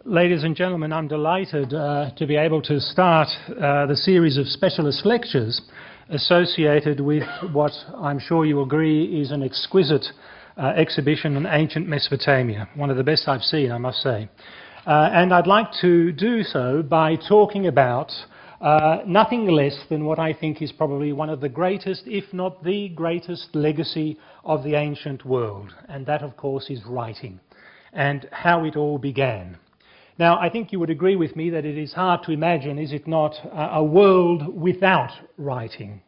Ladies and gentlemen, I'm delighted to be able to start the series of specialist lectures associated with what I'm sure you agree is an exquisite exhibition on ancient Mesopotamia, one of the best I've seen, I must say. And I'd like to do so by talking about nothing less than what I think is probably one of the greatest, if not the greatest, legacy of the ancient world, and that, of course, is writing, and how it all began. Now, I think you would agree with me that it is hard to imagine, is it not, a world without writing.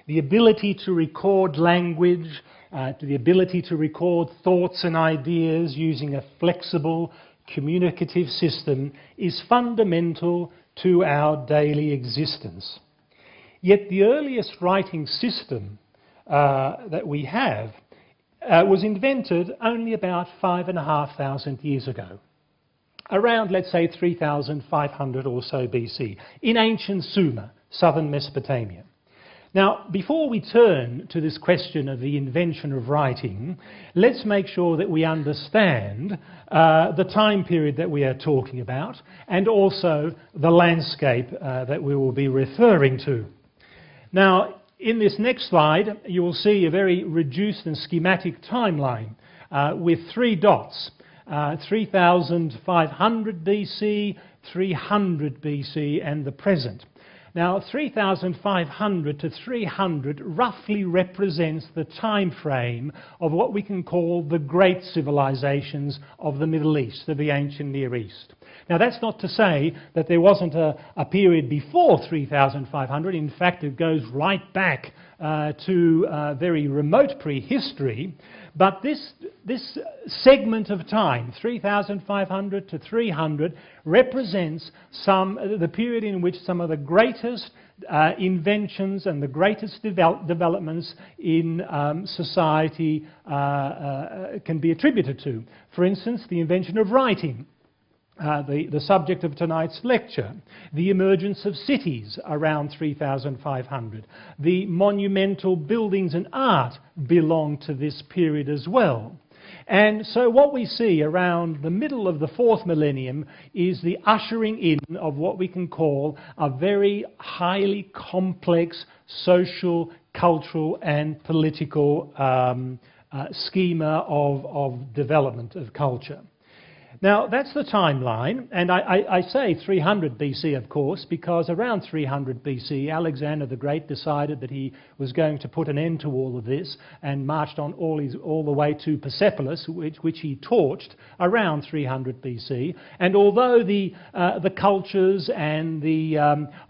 The ability to record language, the ability to record thoughts and ideas using a flexible, communicative system is fundamental to our daily existence. Yet the earliest writing system that we have was invented only about 5,500 years ago. Around, let's say, 3,500 or so BC, in ancient Sumer, southern Mesopotamia. Now, before we turn to this question of the invention of writing, let's make sure that we understand the time period that we are talking about, and also the landscape that we will be referring to. Now, in this next slide, you will see a very reduced and schematic timeline with 3 dots. 3,500 BC, 300 BC, and the present. Now, 3,500 to 300 roughly represents the time frame of what we can call the great civilizations of the Middle East, of the ancient Near East. Now, that's not to say that there wasn't a period before 3,500. In fact, it goes right back to very remote prehistory. But this segment of time, 3,500 to 300, represents the period in which some of the greatest inventions and the greatest developments in society can be attributed to. For instance, the invention of writing. The subject of tonight's lecture, the emergence of cities around 3,500. The monumental buildings and art belong to this period as well. And so what we see around the middle of the 4th millennium is the ushering in of what we can call a very highly complex social, cultural and political schema of development of culture. Now, that's the timeline, and I say 300 BC, of course, because around 300 BC, Alexander the Great decided that he was going to put an end to all of this and marched on all the way to Persepolis, which he torched around 300 BC. And although the cultures and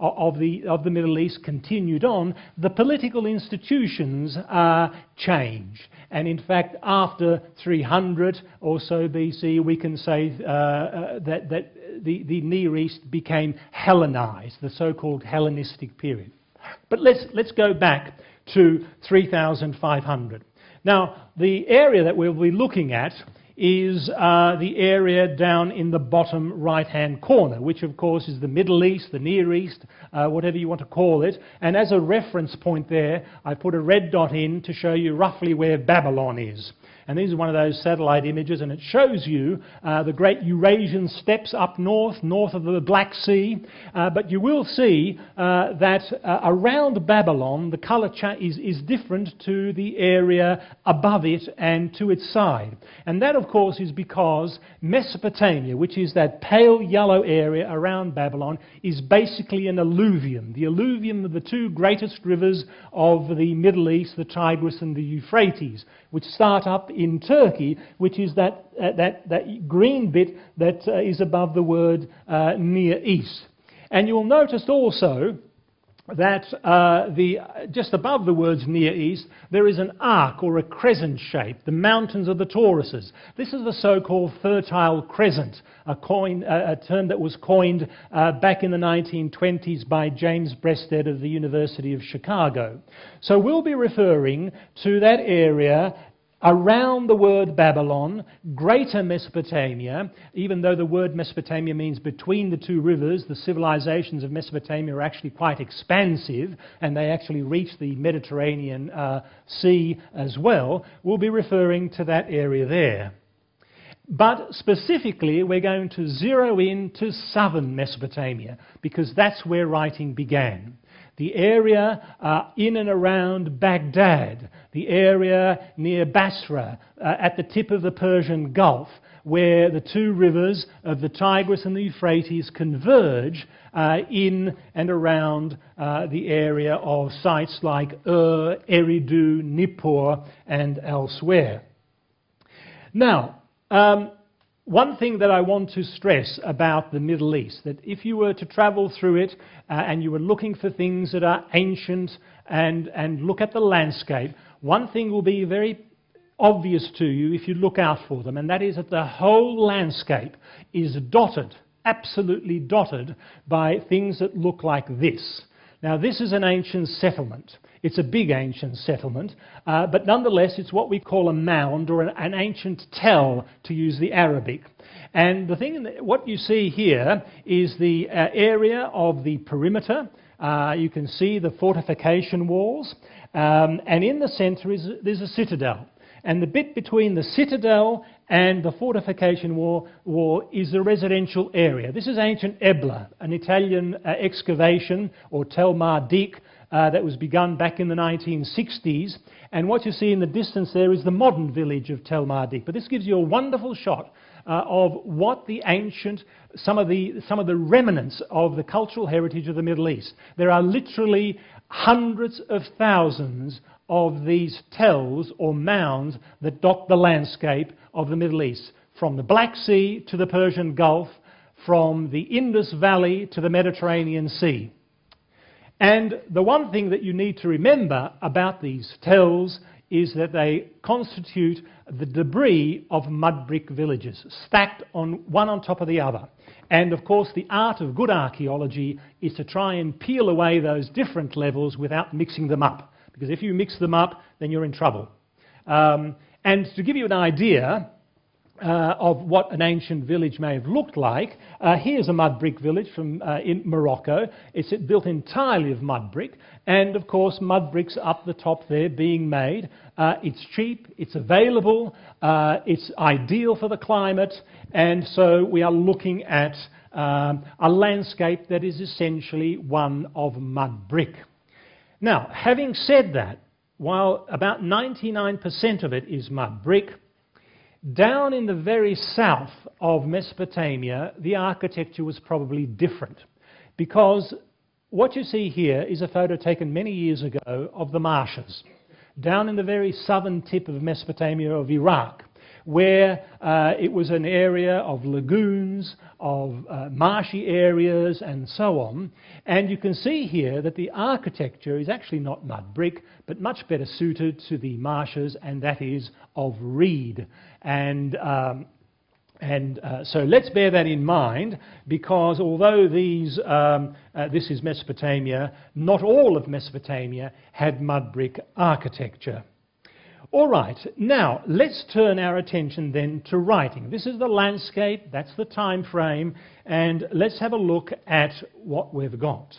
of the Middle East continued on, the political institutions changed. And in fact, after 300 or so BC, we can say that the Near East became Hellenized, the so-called Hellenistic period. But let's go back to 3,500. Now, the area that we'll be looking at is the area down in the bottom right-hand corner, which of course is the Middle East, the Near East, whatever you want to call it. And as a reference point there, I put a red dot in to show you roughly where Babylon is. And this is one of those satellite images, and it shows you the great Eurasian steppes up north of the Black Sea. But you will see that around Babylon, the colour is different to the area above it and to its side. And that, of course, is because Mesopotamia, which is that pale yellow area around Babylon, is basically an alluvium. The alluvium of the 2 greatest rivers of the Middle East, the Tigris and the Euphrates, which start up in Turkey, which is that green bit that is above the word Near East. And you'll notice also that just above the words Near East, there is an arc or a crescent shape, the mountains of the Tauruses. This is the so-called Fertile Crescent, a term that was coined back in the 1920s by James Breasted of the University of Chicago. So we'll be referring to that area around the word Babylon, Greater Mesopotamia. Even though the word Mesopotamia means between the 2 rivers, the civilizations of Mesopotamia are actually quite expansive, and they actually reach the Mediterranean Sea as well. We'll be referring to that area there. But specifically, we're going to zero in to southern Mesopotamia, because that's where writing began. The area in and around Baghdad, the area near Basra, at the tip of the Persian Gulf, where the two rivers of the Tigris and the Euphrates converge in and around the area of sites like Eridu, Nippur, and elsewhere. Now, one thing that I want to stress about the Middle East, that if you were to travel through it and you were looking for things that are ancient and look at the landscape, one thing will be very obvious to you if you look out for them, and that is that the whole landscape is dotted, absolutely dotted, by things that look like this. Now, this is an ancient settlement. It's a big ancient settlement, but nonetheless it's what we call a mound, or an ancient tel, to use the Arabic. And the thing, what you see here is the area of the perimeter. You can see the fortification walls, and in the centre there's a citadel. And the bit between the citadel and the fortification wall is the residential area. This is ancient Ebla, an Italian excavation, or tel mardic, that was begun back in the 1960s. And what you see in the distance there is the modern village of Tel Mardik. But this gives you a wonderful shot of what the ancient, some of the remnants of the cultural heritage of the Middle East. There are literally hundreds of thousands of these tels or mounds that dot the landscape of the Middle East, from the Black Sea to the Persian Gulf, from the Indus Valley to the Mediterranean Sea. And the one thing that you need to remember about these tels is that they constitute the debris of mud brick villages, stacked one on top of the other. And of course, the art of good archaeology is to try and peel away those different levels without mixing them up. Because if you mix them up, then you're in trouble. And to give you an idea of what an ancient village may have looked like, here's a mud brick village from in Morocco. It's built entirely of mud brick, and of course mud bricks up the top there being made. It's cheap, it's available, it's ideal for the climate, and so we are looking at a landscape that is essentially one of mud brick. Now, having said that, while about 99% of it is mud brick, down in the very south of Mesopotamia, the architecture was probably different, because what you see here is a photo taken many years ago of the marshes, down in the very southern tip of Mesopotamia of Iraq, where it was an area of lagoons, of marshy areas, and so on. And you can see here that the architecture is actually not mud brick, but much better suited to the marshes, and that is of reed. And so let's bear that in mind, because although this is Mesopotamia, not all of Mesopotamia had mud brick architecture. All right, now let's turn our attention then to writing. This is the landscape, that's the time frame, and let's have a look at what we've got.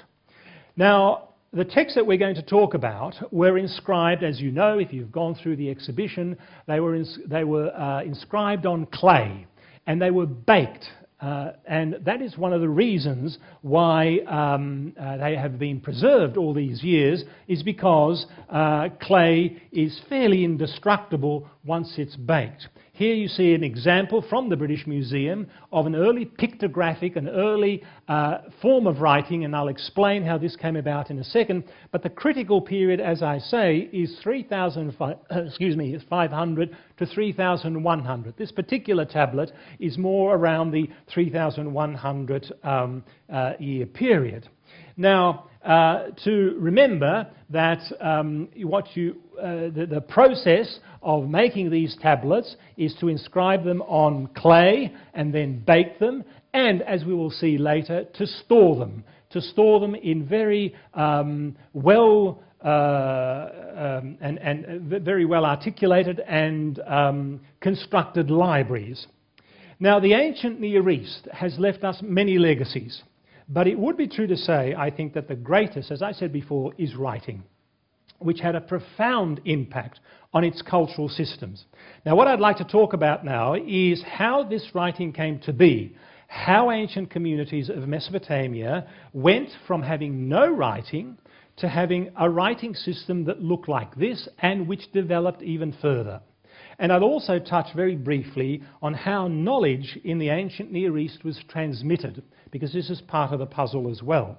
Now, the texts that we're going to talk about were inscribed, as you know, if you've gone through the exhibition, they were inscribed on clay, and they were baked. And that is one of the reasons why they have been preserved all these years, is because clay is fairly indestructible once it's baked. Here you see an example from the British Museum of an early pictographic, an early form of writing, and I'll explain how this came about in a second. But the critical period, as I say, is 500 to 3100. This particular tablet is more around the 3100 year period. Now, to remember that the process of making these tablets is to inscribe them on clay and then bake them, and as we will see later, to store them in very well very well articulated and constructed libraries. Now, the ancient Near East has left us many legacies, but it would be true to say, I think, that the greatest, as I said before, is writing. which had a profound impact on its cultural systems. Now, what I'd like to talk about now is how this writing came to be, how ancient communities of Mesopotamia went from having no writing to having a writing system that looked like this and which developed even further. And I'll also touch very briefly on how knowledge in the ancient Near East was transmitted, because this is part of the puzzle as well.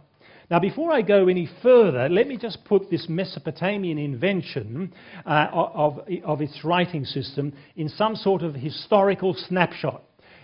Now, before I go any further, let me just put this Mesopotamian invention of its writing system in some sort of historical snapshot.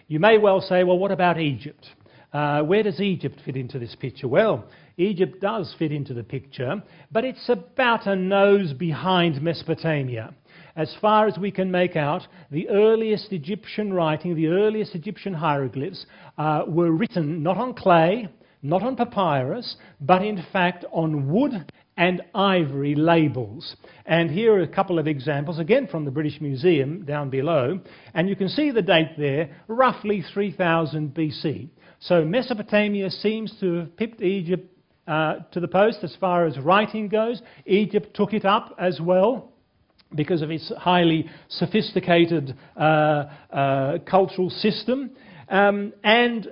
You may well say, well, what about Egypt? Where does Egypt fit into this picture? Well, Egypt does fit into the picture, but it's about a nose behind Mesopotamia. As far as we can make out, the earliest Egyptian writing, the earliest Egyptian hieroglyphs were written not on clay, not on papyrus, but in fact on wood and ivory labels. And here are a couple of examples, again from the British Museum down below, and you can see the date there, roughly 3000 BC. So Mesopotamia seems to have pipped Egypt to the post as far as writing goes. Egypt took it up as well because of its highly sophisticated cultural system. And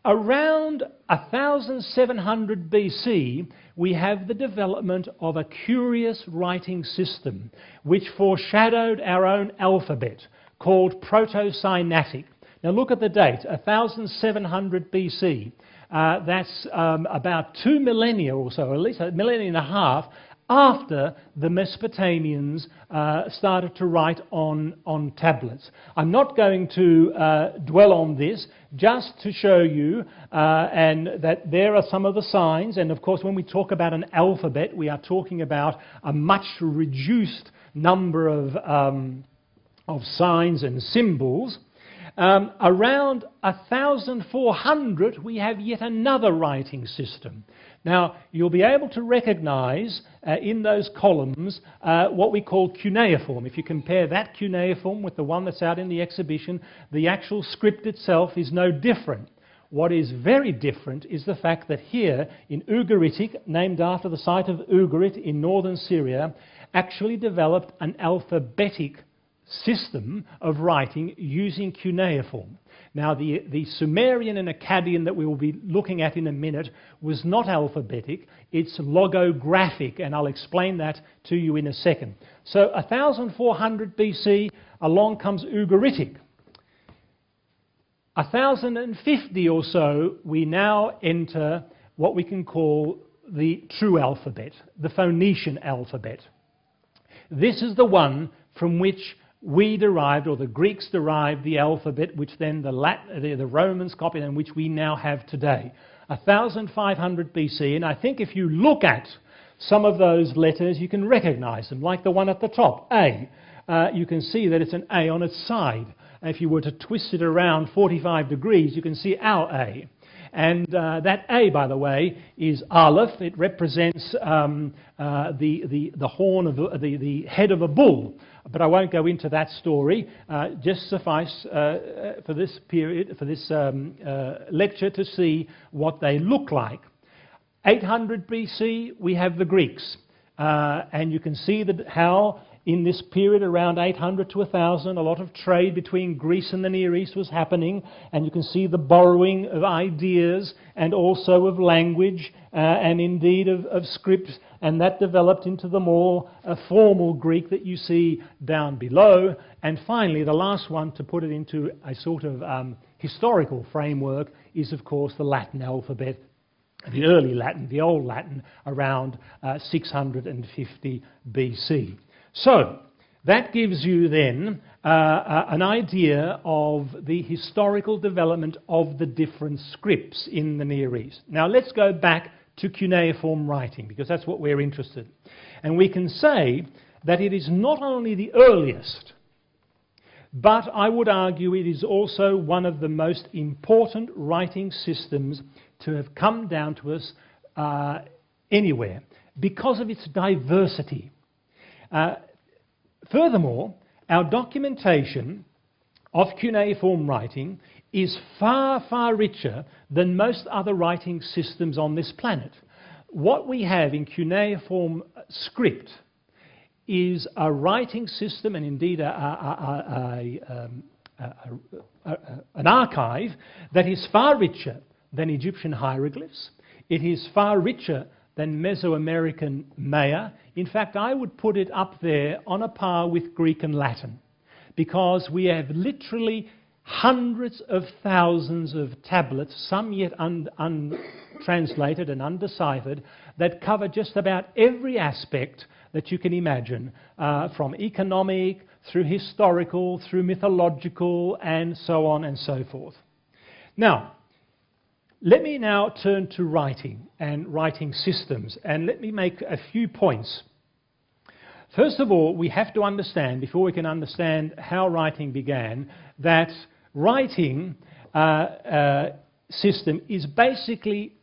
around 1700 BC, we have the development of a curious writing system which foreshadowed our own alphabet, called Proto-Sinaitic. Now look at the date, 1700 BC. That's about 2 millennia or so, at least a millennia and a half, after the Mesopotamians started to write on tablets. I'm not going to dwell on this, just to show you and that there are some of the signs, and of course when we talk about an alphabet, we are talking about a much reduced number of signs and symbols. Around 1400 we have yet another writing system. Now you'll be able to recognize in those columns what we call cuneiform. If you compare that cuneiform with the one that's out in the exhibition, the actual script itself is no different. What is very different is the fact that here in Ugaritic, named after the site of Ugarit in northern Syria, actually developed an alphabetic system of writing using cuneiform. Now the Sumerian and Akkadian that we will be looking at in a minute was not alphabetic, it's logographic, and I'll explain that to you in a second. So 1400 BC, along comes Ugaritic. 1050 or so, we now enter what we can call the true alphabet, the Phoenician alphabet. This is the one from which we derived, or the Greeks derived, the alphabet, which then the Romans copied and which we now have today. 1500 BC, and I think if you look at some of those letters, you can recognize them, like the one at the top, A. You can see that it's an A on its side. If you were to twist it around 45 degrees, you can see our A. And that A, by the way, is Aleph. It represents the horn of the head of a bull. But I won't go into that story. Just suffice for this period, for this lecture, to see what they look like. 800 BC, we have the Greeks. And you can see that how in this period around 800 to 1000, a lot of trade between Greece and the Near East was happening, and you can see the borrowing of ideas and also of language and indeed of scripts, and that developed into the more formal Greek that you see down below. And finally, the last one to put it into a sort of historical framework is, of course, the Latin alphabet, the early Latin, the Old Latin, around 650 BC. So, that gives you then an idea of the historical development of the different scripts in the Near East. Now let's go back to cuneiform writing, because that's what we're interested in. And we can say that it is not only the earliest, but I would argue it is also one of the most important writing systems to have come down to us anywhere, because of its diversity. Furthermore, our documentation of cuneiform writing is far, far richer than most other writing systems on this planet. What we have in cuneiform script is a writing system, and indeed an archive that is far richer than Egyptian hieroglyphs. It is far richer than Mesoamerican Maya. In fact, I would put it up there on a par with Greek and Latin, because we have literally hundreds of thousands of tablets, some yet untranslated and undeciphered, that cover just about every aspect that you can imagine, from economic, through historical, through mythological, and so on and so forth. Now, let me now turn to writing and writing systems, and let me make a few points. First of all, we have to understand, before we can understand how writing began, that writing system is basically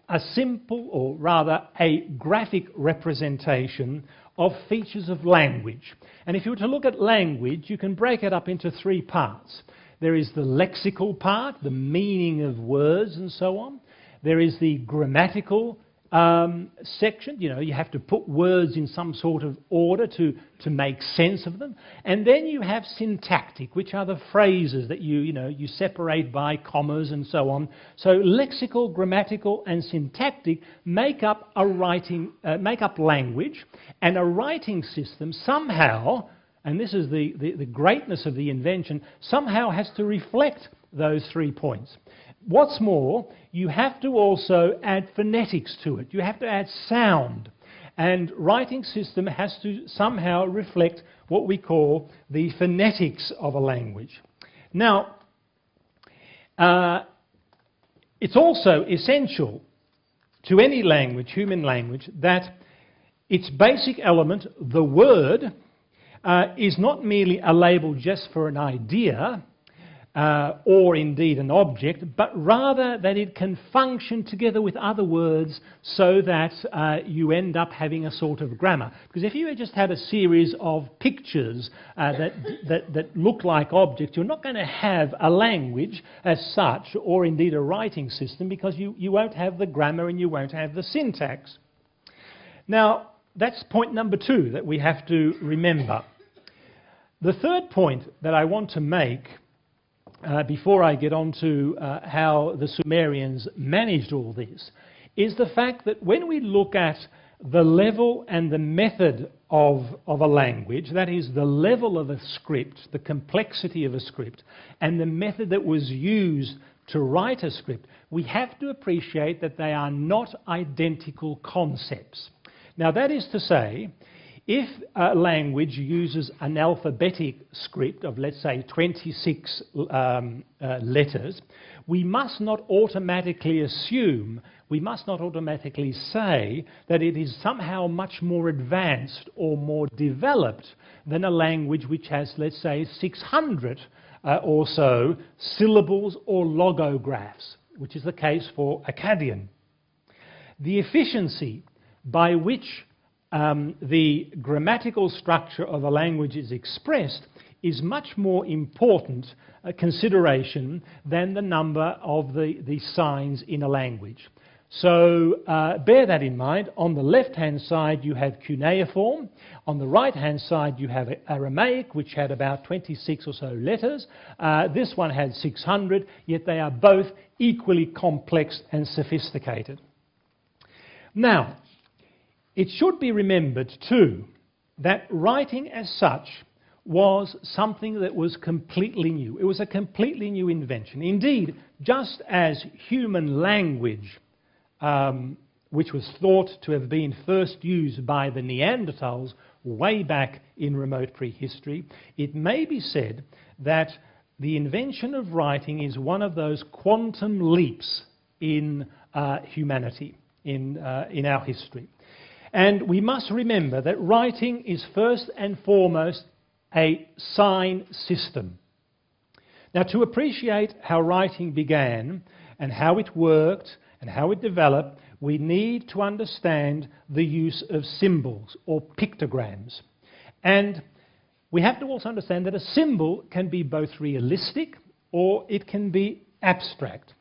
a simple, or rather a graphic representation of features of language. And if you were to look at language, you can break it up into three parts. There is the lexical part, the meaning of words and so on. There is the grammatical section. You know, you have to put words in some sort of order to make sense of them. And then you have syntactic, which are the phrases that you separate by commas and so on. So lexical, grammatical, and syntactic make up make up language, and a writing system somehow, and this is the greatness of the invention, somehow has to reflect those 3 points. What's more, you have to also add phonetics to it. You have to add sound. And writing system has to somehow reflect what we call the phonetics of a language. Now, it's also essential to any language, human language, that its basic element, the word, is not merely a label just for an idea, or indeed an object, but rather that it can function together with other words so that you end up having a sort of grammar. Because if you just had a series of pictures that look like objects, you're not going to have a language as such, or indeed a writing system, because you won't have the grammar and you won't have the syntax. Now, that's point number 2 that we have to remember. The third point that I want to make before I get on to how the Sumerians managed all this, is the fact that when we look at the level and the method of a language, that is the level of a script, the complexity of a script, and the method that was used to write a script, we have to appreciate that they are not identical concepts. Now, that is to say, if a language uses an alphabetic script of, let's say, 26 letters, we must not automatically assume, we must not automatically say that it is somehow much more advanced or more developed than a language which has, let's say, 600 or so syllables or logographs, which is the case for Akkadian. The efficiency by which the grammatical structure of a language is expressed is much more important consideration than the number of the signs in a language. So bear that in mind. On the left-hand side you have cuneiform. On the right-hand side you have Aramaic, which had about 26 or so letters. This one had 600, yet they are both equally complex and sophisticated. Now, it should be remembered too that writing as such was something that was completely new. It was a completely new invention. Indeed, just as human language, which was thought to have been first used by the Neanderthals way back in remote prehistory, it may be said that the invention of writing is one of those quantum leaps in humanity, in our history. And we must remember that writing is first and foremost a sign system. Now, to appreciate how writing began and how it worked and how it developed, we need to understand the use of symbols or pictograms. And we have to also understand that a symbol can be both realistic or it can be abstract.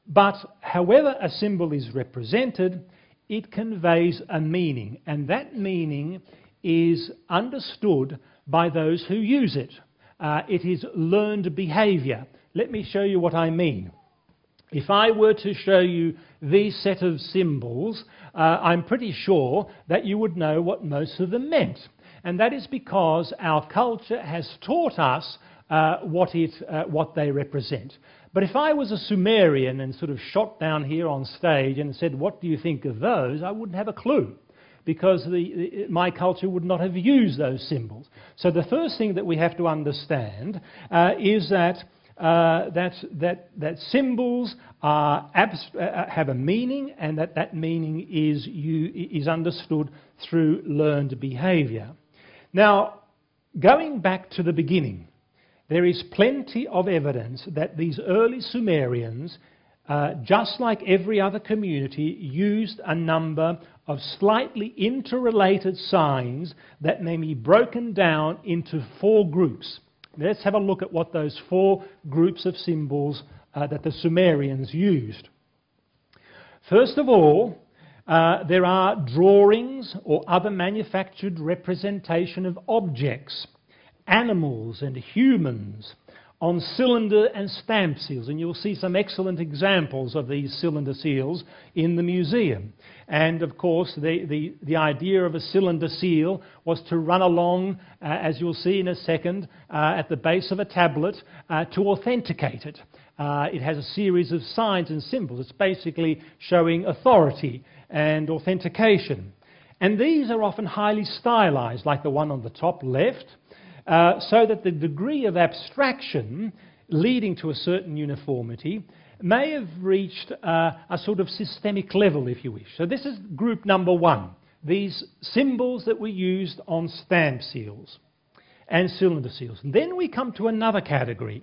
But however a symbol is represented, it conveys a meaning, and that meaning is understood by those who use it. It is learned behaviour. Let me show you what I mean. If I were to show you these set of symbols, I'm pretty sure that you would know what most of them meant. And that is because our culture has taught us what they represent. But if I was a Sumerian and sort of shot down here on stage and said, "What do you think of those?" I wouldn't have a clue, because my culture would not have used those symbols. So the first thing that we have to understand is that symbols have a meaning, and that meaning is understood through learned behaviour. Now, going back to the beginning, there is plenty of evidence that these early Sumerians, just like every other community, used a number of slightly interrelated signs that may be broken down into 4 groups. Let's have a look at what those 4 groups of symbols that the Sumerians used. First of all, there are drawings or other manufactured representation of objects, animals and humans, on cylinder and stamp seals, and you'll see some excellent examples of these cylinder seals in the museum. And of course the idea of a cylinder seal was to run along, as you'll see in a second, at the base of a tablet to authenticate it. It has a series of signs and symbols. It's basically showing authority and authentication. And these are often highly stylized, like the one on the top left, so that the degree of abstraction leading to a certain uniformity may have reached a sort of systemic level, if you wish. So this is group number 1, these symbols that were used on stamp seals and cylinder seals. And then we come to another category,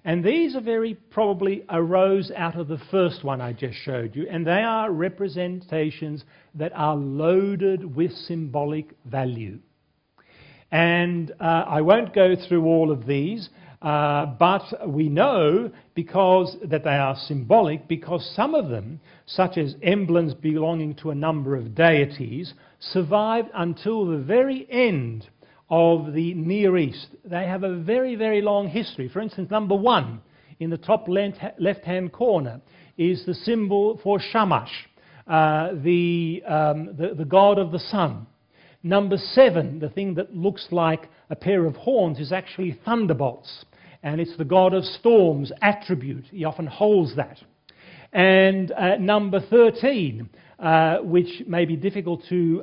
and these are very probably arose out of the first one I just showed you, and they are representations that are loaded with symbolic value. And I won't go through all of these, but we know that they are symbolic because some of them, such as emblems belonging to a number of deities, survived until the very end of the Near East. They have a very, very long history. For instance, number 1 in the top left-hand corner is the symbol for Shamash, the god of the sun. Number 7, the thing that looks like a pair of horns, is actually thunderbolts, and it's the god of storms attribute. He often holds that. And number 13, which may be difficult to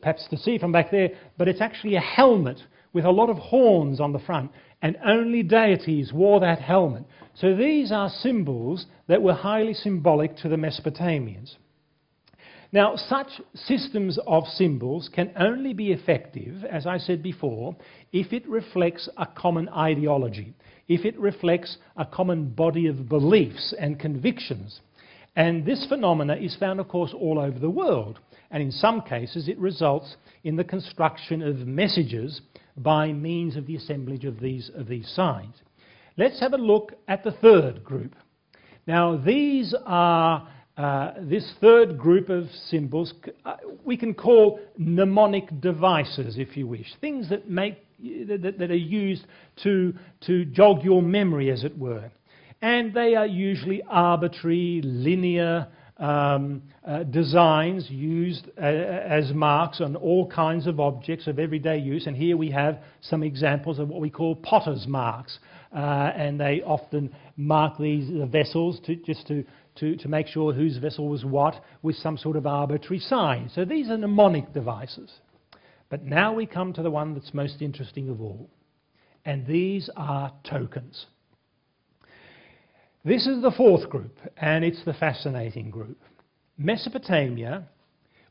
perhaps to see from back there, but it's actually a helmet with a lot of horns on the front, and only deities wore that helmet. So these are symbols that were highly symbolic to the Mesopotamians. Now, such systems of symbols can only be effective, as I said before, if it reflects a common ideology, if it reflects a common body of beliefs and convictions. And this phenomena is found, of course, all over the world. And in some cases, it results in the construction of messages by means of the assemblage of these signs. Let's have a look at the third group. Now, these are this third group of symbols we can call mnemonic devices, if you wish, things that are used to jog your memory, as it were. And they are usually arbitrary, linear designs used as marks on all kinds of objects of everyday use. And here we have some examples of what we call potter's marks. And they often mark these vessels to make sure whose vessel was what with some sort of arbitrary sign. So these are mnemonic devices. But now we come to the one that's most interesting of all. And these are tokens. This is the fourth group, and it's the fascinating group. Mesopotamia,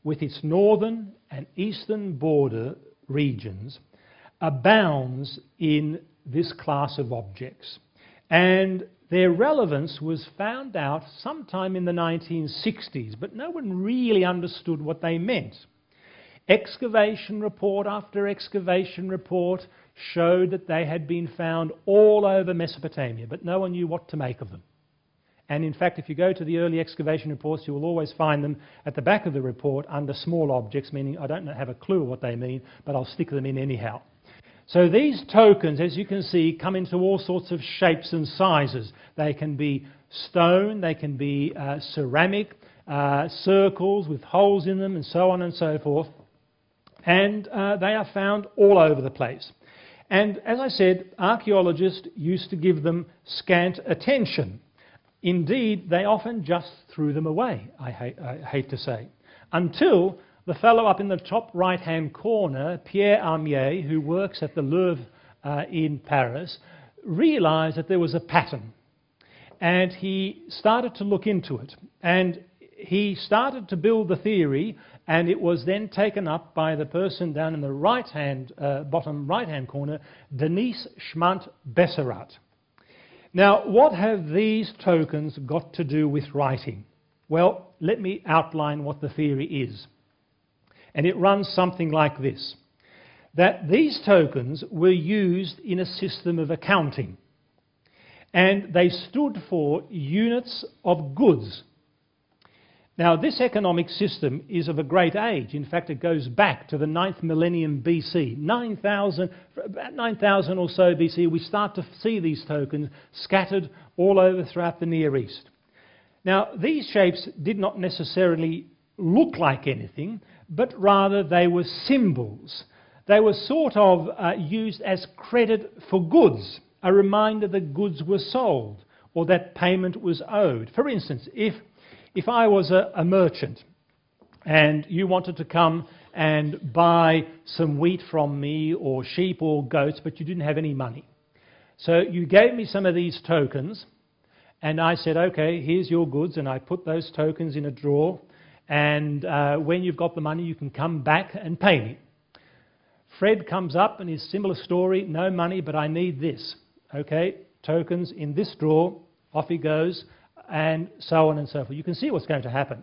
with its northern and eastern border regions, abounds in this class of objects. And their relevance was found out sometime in the 1960s, but no one really understood what they meant. Excavation report after excavation report showed that they had been found all over Mesopotamia, but no one knew what to make of them. And in fact, if you go to the early excavation reports, you will always find them at the back of the report under small objects, meaning I don't have a clue what they mean, but I'll stick them in anyhow. So these tokens, as you can see, come into all sorts of shapes and sizes. They can be stone, they can be ceramic, circles with holes in them, and so on and so forth. And they are found all over the place. And as I said, archaeologists used to give them scant attention. Indeed, they often just threw them away, I hate to say, until the fellow up in the top right-hand corner, Pierre Armier, who works at the Louvre in Paris, realized that there was a pattern. And he started to look into it. And he started to build the theory, and it was then taken up by the person down in the right-hand, bottom right-hand corner, Denise Schmant-Besserat. Now, what have these tokens got to do with writing? Well, let me outline what the theory is. And it runs something like this, that these tokens were used in a system of accounting. And they stood for units of goods. Now, this economic system is of a great age. In fact, it goes back to the 9th millennium BC. 9,000 or so BC, we start to see these tokens scattered all over throughout the Near East. Now, these shapes did not necessarily look like anything, but rather they were symbols. They were sort of used as credit for goods, a reminder that goods were sold or that payment was owed. For instance, if I was a merchant and you wanted to come and buy some wheat from me or sheep or goats, but you didn't have any money. So you gave me some of these tokens and I said, okay, here's your goods, and I put those tokens in a drawer, and when you've got the money you can come back and pay me. Fred comes up and his similar story, no money, but I need this. Okay, tokens in this drawer, off he goes, and so on and so forth. You can see what's going to happen.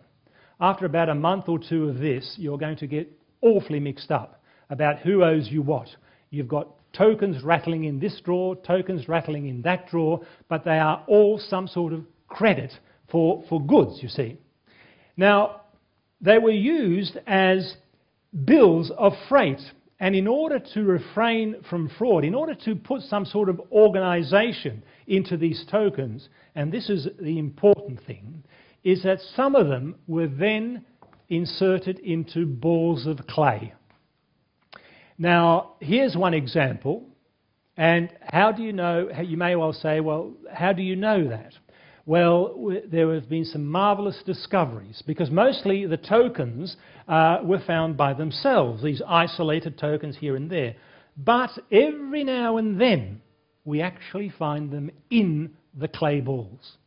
After about a month or two of this, you're going to get awfully mixed up about who owes you what. You've got tokens rattling in this drawer, tokens rattling in that drawer, but they are all some sort of credit for goods, you see. Now, they were used as bills of freight. And in order to refrain from fraud, in order to put some sort of organization into these tokens, and this is the important thing, is that some of them were then inserted into balls of clay. Now, here's one example, and how do you know? You may well say, well, how do you know that? Well, there have been some marvellous discoveries, because mostly the tokens were found by themselves, these isolated tokens here and there. But every now and then, we actually find them in the clay balls.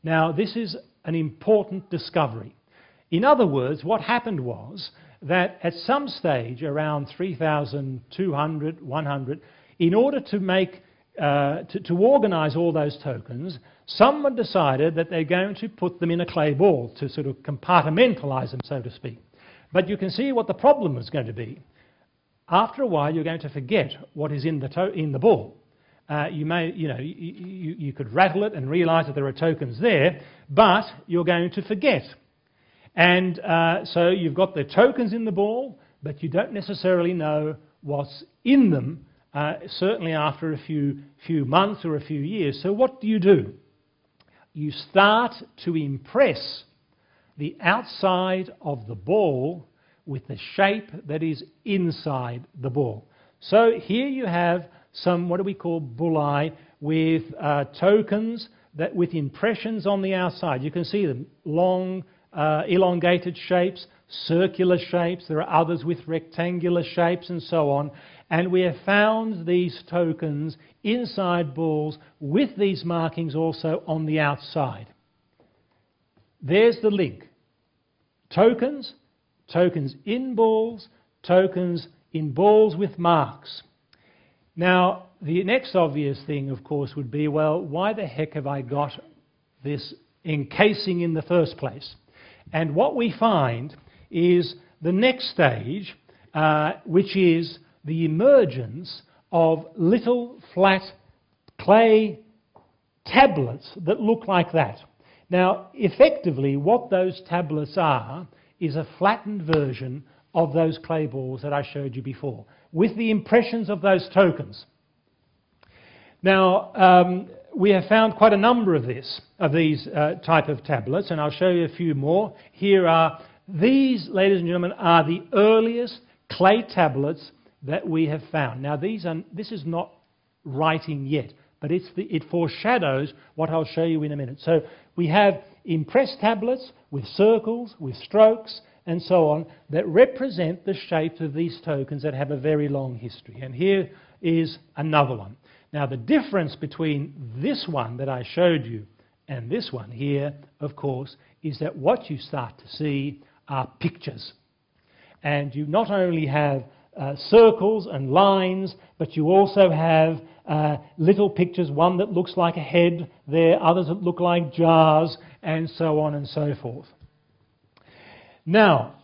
Now, this is an important discovery. In other words, what happened was that at some stage, around 3,200, 100, in order to make to organise all those tokens, someone decided that they're going to put them in a clay ball to sort of compartmentalize them, so to speak. But you can see what the problem is going to be. After a while, you're going to forget what is in the ball. You could rattle it and realise that there are tokens there, but you're going to forget. And so you've got the tokens in the ball, but you don't necessarily know what's in them. Certainly after a few months or a few years. So what do? You start to impress the outside of the ball with the shape that is inside the ball. So here you have some, what do we call bullae, with tokens that with impressions on the outside. You can see them, long, elongated shapes, circular shapes. There are others with rectangular shapes and so on. And we have found these tokens inside balls with these markings also on the outside. There's the link. Tokens, tokens in balls, tokens in balls with marks. Now, the next obvious thing, of course, would be, well, why the heck have I got this encasing in the first place? And what we find is the next stage, which is the emergence of little flat clay tablets that look like that. Now, effectively, what those tablets are is a flattened version of those clay balls that I showed you before, with the impressions of those tokens. Now, we have found quite a number of these type of tablets, and I'll show you a few more. Here are these, ladies and gentlemen, are the earliest clay tablets that we have found. Now, this is not writing yet, but it foreshadows what I'll show you in a minute. So we have impressed tablets with circles, with strokes, and so on, that represent the shape of these tokens that have a very long history. And here is another one. Now, the difference between this one that I showed you and this one here, of course, is that what you start to see are pictures. And you not only have circles and lines, but you also have little pictures, one that looks like a head there, others that look like jars, and so on and so forth. Now,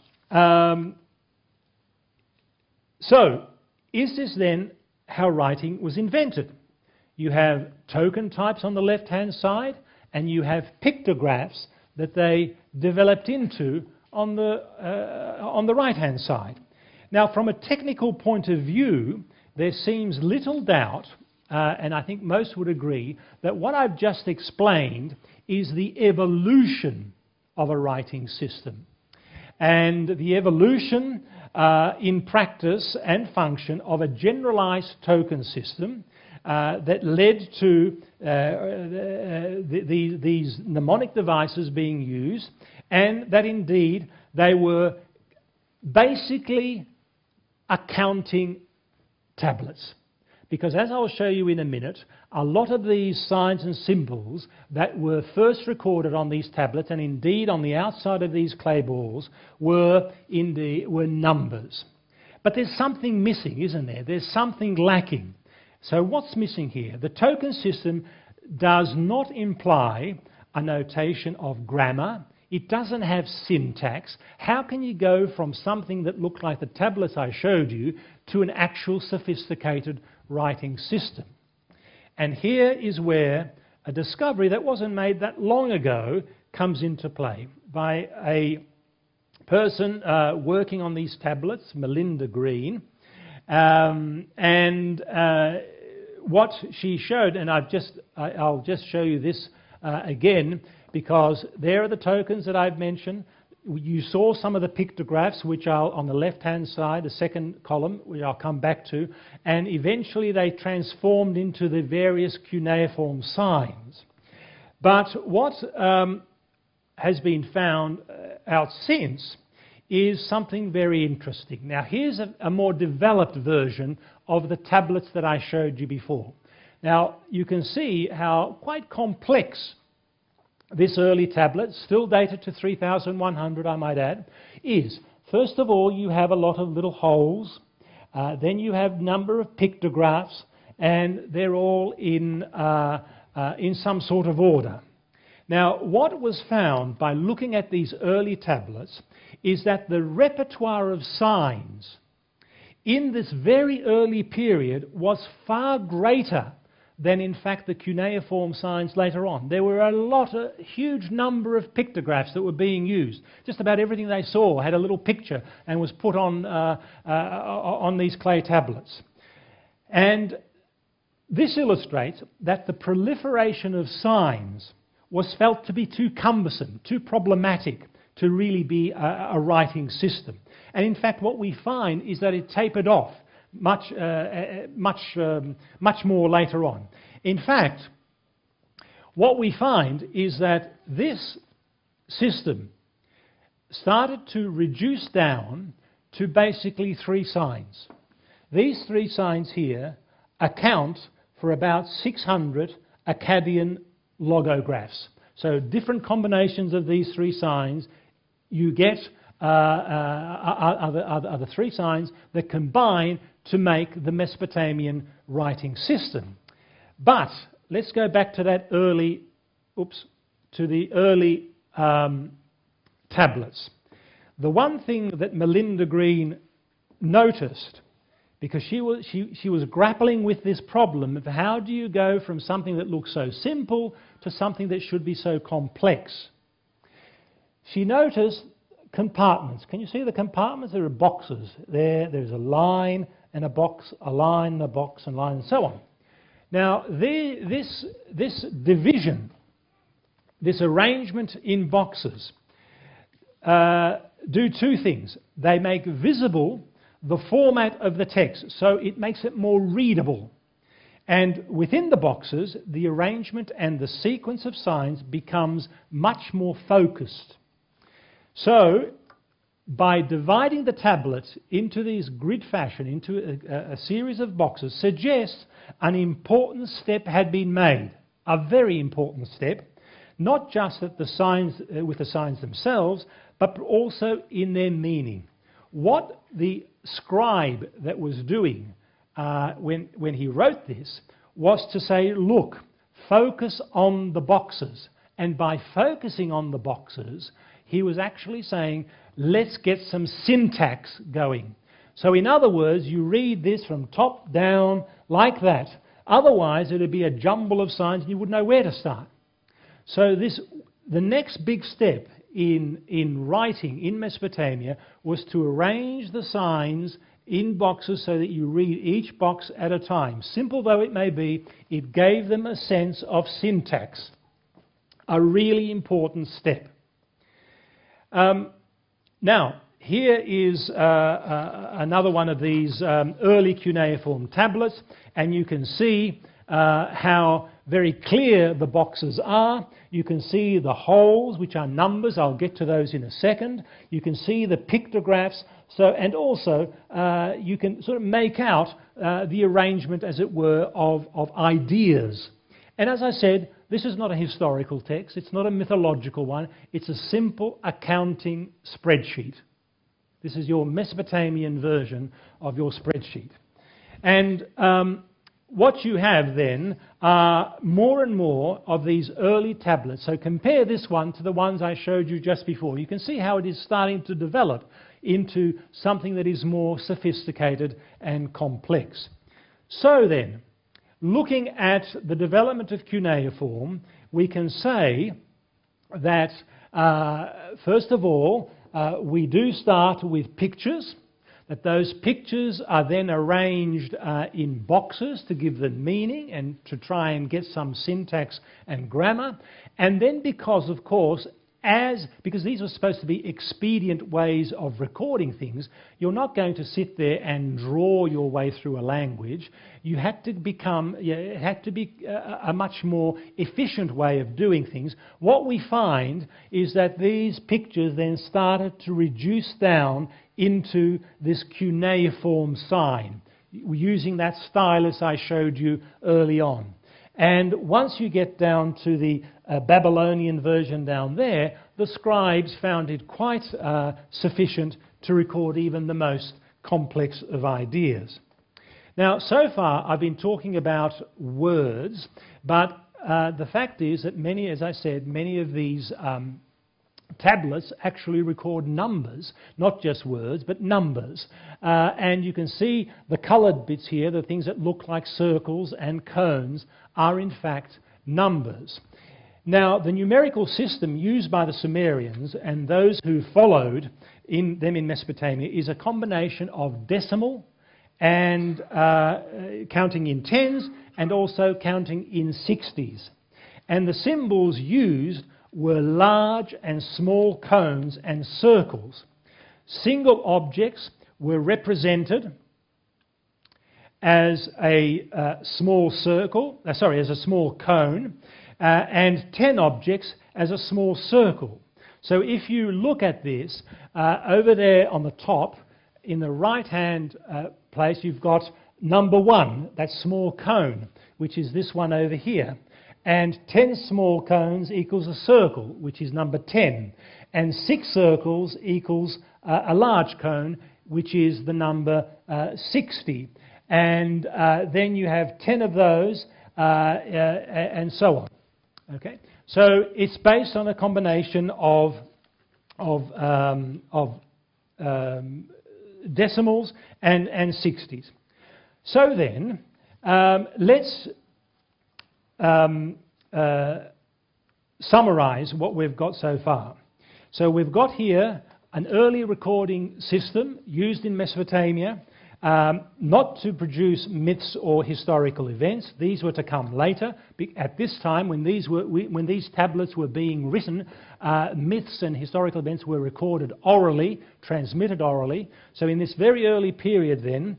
so is this then how writing was invented? You have token types on the left-hand side, and you have pictographs that they developed into on the right-hand side. Now, from a technical point of view, there seems little doubt, and I think most would agree, that what I've just explained is the evolution of a writing system. And the evolution in practice and function of a generalized token system that led to these mnemonic devices being used, and that indeed they were basically accounting tablets. Because as I'll show you in a minute, a lot of these signs and symbols that were first recorded on these tablets, and indeed on the outside of these clay balls, were numbers. But there's something missing, isn't there? There's something lacking. So what's missing here? The token system does not imply a notation of grammar. It doesn't have syntax. How can you go from something that looked like the tablets I showed you to an actual sophisticated writing system? And here is where a discovery that wasn't made that long ago comes into play by a person working on these tablets, Melinda Green, what she showed, and I'll just show you this again, because there are the tokens that I've mentioned. You saw some of the pictographs, which are on the left-hand side, the second column, which I'll come back to, and eventually they transformed into the various cuneiform signs. But what has been found out since is something very interesting. Now, here's a more developed version of the tablets that I showed you before. Now, you can see how quite complex this early tablet, still dated to 3100, I might add, is. First of all, you have a lot of little holes. Then you have a number of pictographs, and they're all in some sort of order. Now, what was found by looking at these early tablets is that the repertoire of signs in this very early period was far greater than, in fact, the cuneiform signs later on. There were a huge number of pictographs that were being used. Just about everything they saw had a little picture and was put on these clay tablets. And this illustrates that the proliferation of signs was felt to be too cumbersome, too problematic to really be a writing system. And in fact, what we find is that it tapered off much more later on. In fact, what we find is that this system started to reduce down to basically three signs. These three signs here account for about 600 Akkadian logographs. So different combinations of these three signs, you get other three signs that combine to make the Mesopotamian writing system. But let's go back to that early, tablets. The one thing that Melinda Green noticed, because she was grappling with this problem of how do you go from something that looks so simple to something that should be so complex. She noticed compartments. Can you see the compartments? There are boxes. There's a line and a box, a line and a box and line and so on. Now, this division, this arrangement in boxes, do two things. They make visible the format of the text, so it makes it more readable. And within the boxes, the arrangement and the sequence of signs becomes much more focused. So, by dividing the tablet into these grid fashion, into a series of boxes, suggests an important step had been made, a very important step, not just at the signs, with the signs themselves, but also in their meaning. What the scribe that was doing when he wrote this was to say, look, focus on the boxes. And by focusing on the boxes, he was actually saying, let's get some syntax going. So in other words, you read this from top down like that. Otherwise, it would be a jumble of signs and you wouldn't know where to start. So the next big step in writing in Mesopotamia was to arrange the signs in boxes so that you read each box at a time. Simple though it may be, it gave them a sense of syntax. A really important step. Now, here is another one of these early cuneiform tablets, and you can see how very clear the boxes are. You can see the holes, which are numbers. I'll get to those in a second. You can see the pictographs, and also you can sort of make out the arrangement, as it were, of ideas. And as I said, this is not a historical text. It's not a mythological one. It's a simple accounting spreadsheet. This is your Mesopotamian version of your spreadsheet. And what you have then are more and more of these early tablets. So compare this one to the ones I showed you just before. You can see how it is starting to develop into something that is more sophisticated and complex. So then, looking at the development of cuneiform, we can say that, first of all, we do start with pictures, that those pictures are then arranged in boxes to give them meaning and to try and get some syntax and grammar. And then because, of course, because these were supposed to be expedient ways of recording things, you're not going to sit there and draw your way through a language. You had to become, it had to be a much more efficient way of doing things. What we find is that these pictures then started to reduce down into this cuneiform sign, using that stylus I showed you early on. And once you get down to the Babylonian version down there, the scribes found it quite sufficient to record even the most complex of ideas. Now, so far I've been talking about words, but the fact is that many, as I said, many of these tablets actually record numbers, not just words, but numbers. And you can see the coloured bits here, the things that look like circles and cones, are in fact numbers. Now, the numerical system used by the Sumerians and those who followed them in Mesopotamia is a combination of decimal and counting in tens and also counting in 60s. And the symbols used were large and small cones and circles. Single objects were represented as a small circle, as a small cone, and 10 objects as a small circle. So if you look at this, over there on the top, in the right-hand place, you've got number 1, that small cone, which is this one over here. And 10 small cones equals a circle, which is number 10. And 6 circles equals a large cone, which is the number 60. And then you have 10 of those, and so on. Okay? So it's based on a combination of decimals and 60s. So then, let's summarize what we've got so far. So we've got here an early recording system used in Mesopotamia, not to produce myths or historical events. These were to come later. At this time, when these tablets were being written, myths and historical events were recorded orally, transmitted orally. So in this very early period then,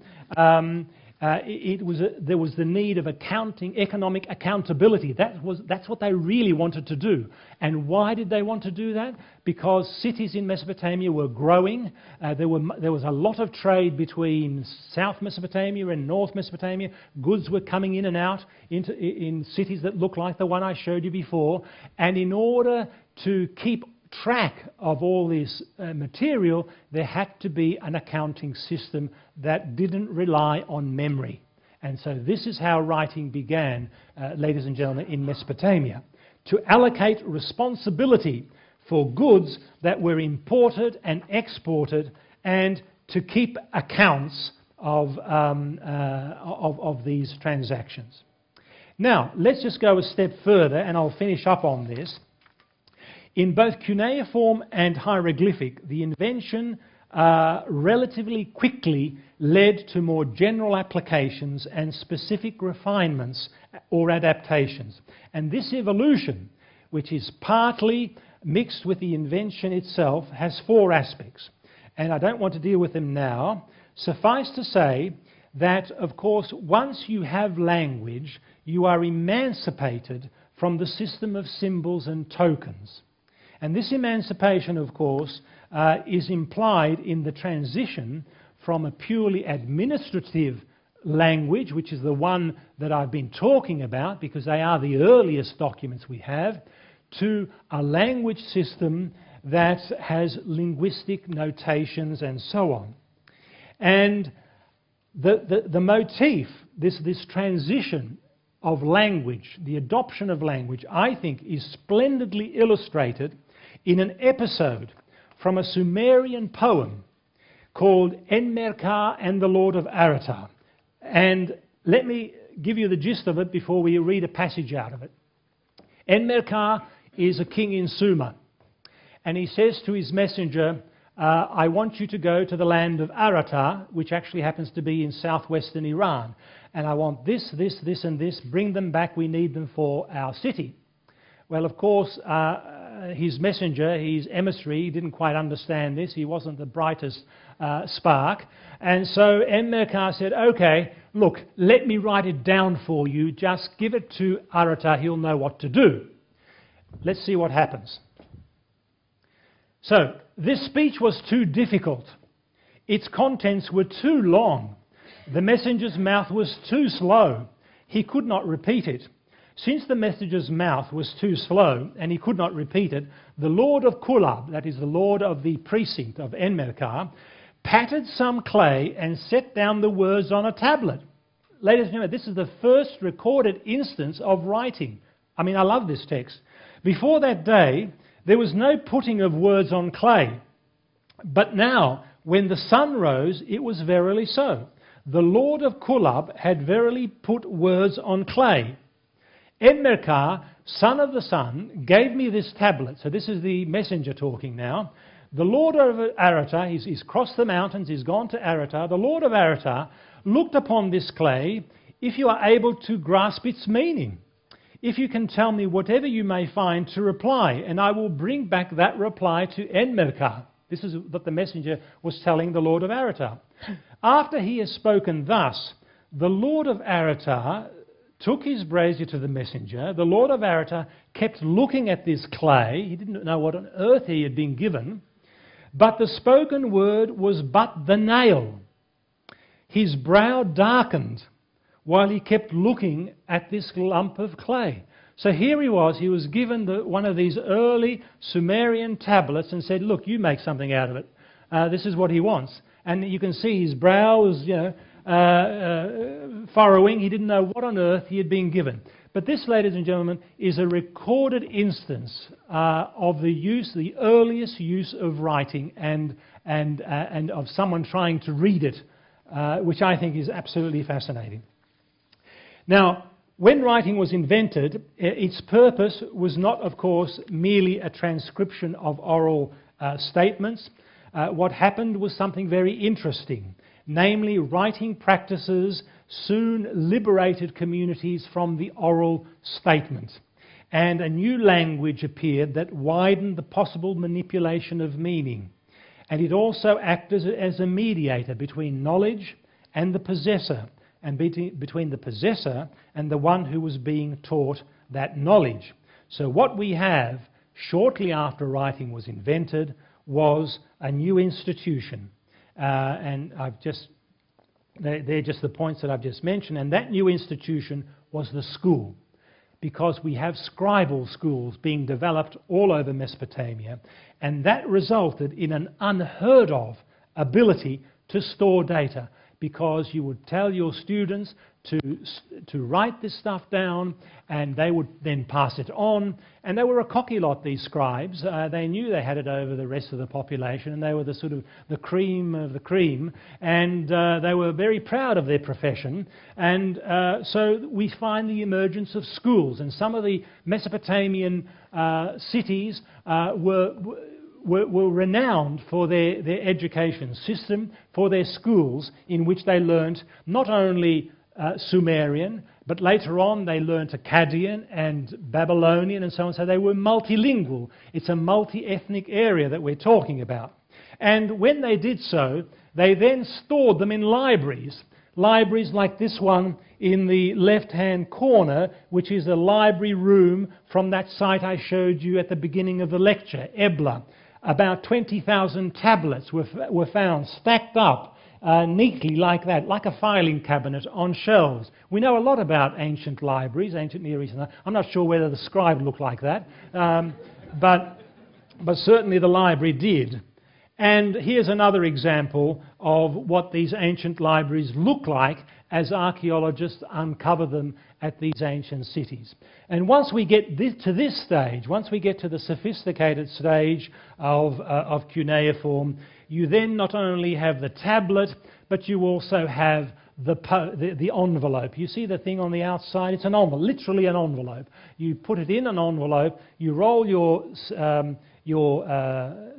there was the need of economic accountability. That's what they really wanted to do. And why did they want to do that? Because cities in Mesopotamia were growing. There was a lot of trade between South Mesopotamia and North Mesopotamia. Goods were coming in and out in cities that looked like the one I showed you before. And in order to keep track of all this material, there had to be an accounting system that didn't rely on memory. And so this is how writing began, ladies and gentlemen, in Mesopotamia. To allocate responsibility for goods that were imported and exported, and to keep accounts of these transactions. Now, let's just go a step further, and I'll finish up on this. In both cuneiform and hieroglyphic, the invention relatively quickly led to more general applications and specific refinements or adaptations. And this evolution, which is partly mixed with the invention itself, has four aspects. And I don't want to deal with them now. Suffice to say that, of course, once you have language, you are emancipated from the system of symbols and tokens. And this emancipation, of course, is implied in the transition from a purely administrative language, which is the one that I've been talking about, because they are the earliest documents we have, to a language system that has linguistic notations and so on. And the motif, this transition of language, the adoption of language, I think is splendidly illustrated in an episode from a Sumerian poem called Enmerkar and the Lord of Aratar. And let me give you the gist of it before we read a passage out of it. Enmerkar is a king in Sumer, and he says to his messenger, I want you to go to the land of Aratar, which actually happens to be in southwestern Iran, and I want this, this, this and this, bring them back, we need them for our city. Well, of course, his messenger, his emissary, didn't quite understand this. He wasn't the brightest spark. And so Enmerkar said, okay, look, let me write it down for you. Just give it to Aratar. He'll know what to do. Let's see what happens. So this speech was too difficult. Its contents were too long. The messenger's mouth was too slow. He could not repeat it. Since the messenger's mouth was too slow and he could not repeat it, the Lord of Kulab, that is the Lord of the precinct of Enmerkar, patted some clay and set down the words on a tablet. Ladies and gentlemen, this is the first recorded instance of writing. I mean, I love this text. Before that day, there was no putting of words on clay. But now, when the sun rose, it was verily so. The Lord of Kulab had verily put words on clay. Enmerkar, son of the sun, gave me this tablet. So this is the messenger talking now. The Lord of Aratar, he's crossed the mountains, he's gone to Aratar. The Lord of Aratar looked upon this clay, if you are able to grasp its meaning. If you can tell me whatever you may find to reply, and I will bring back that reply to Enmerkar. This is what the messenger was telling the Lord of Aratar. After he has spoken thus, the Lord of Aratar took his brazier to the messenger. The Lord of Aratar kept looking at this clay. He didn't know what on earth he had been given. But the spoken word was but the nail. His brow darkened while he kept looking at this lump of clay. So here he was given one of these early Sumerian tablets and said, look, you make something out of it. This is what he wants. And you can see his brow was, furrowing. He didn't know what on earth he had been given. But this, ladies and gentlemen, is a recorded instance of the earliest use of writing and of someone trying to read it which I think is absolutely fascinating. Now, when writing was invented, its purpose was not, of course, merely a transcription of oral statements. What happened was something very interesting. Namely, writing practices soon liberated communities from the oral statement. And a new language appeared that widened the possible manipulation of meaning. And it also acted as a mediator between knowledge and the possessor, and between the possessor and the one who was being taught that knowledge. So what we have shortly after writing was invented was a new institution. And they're just the points that I've just mentioned. And that new institution was the school, because we have scribal schools being developed all over Mesopotamia. And that resulted in an unheard of ability to store data, because you would tell your students to write this stuff down, and they would then pass it on. And they were a cocky lot, these scribes. They knew they had it over the rest of the population, and they were the sort of the cream of the cream, and they were very proud of their profession. And so we find the emergence of schools, and some of the Mesopotamian cities were renowned for their education system, for their schools, in which they learnt not only Sumerian, but later on they learnt Akkadian and Babylonian and so on. So they were multilingual. It's a multi-ethnic area that we're talking about. And when they did so, they then stored them in libraries. Libraries like this one in the left-hand corner, which is a library room from that site I showed you at the beginning of the lecture, Ebla. About 20,000 tablets were found stacked up neatly like that, like a filing cabinet on shelves. We know a lot about ancient libraries, ancient Near Eastern. I'm not sure whether the scribe looked like that, but certainly the library did. And here's another example of what these ancient libraries look like as archaeologists uncover them at these ancient cities. And once we get to this stage, once we get to the sophisticated stage of cuneiform, you then not only have the tablet, but you also have the envelope. You see the thing on the outside? It's an envelope, literally an envelope. You put it in an envelope, you roll your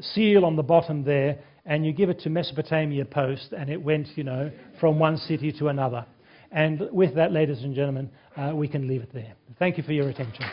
seal on the bottom there, and you give it to Mesopotamia Post, and it went, you know, from one city to another. And with that, ladies and gentlemen, we can leave it there. Thank you for your attention.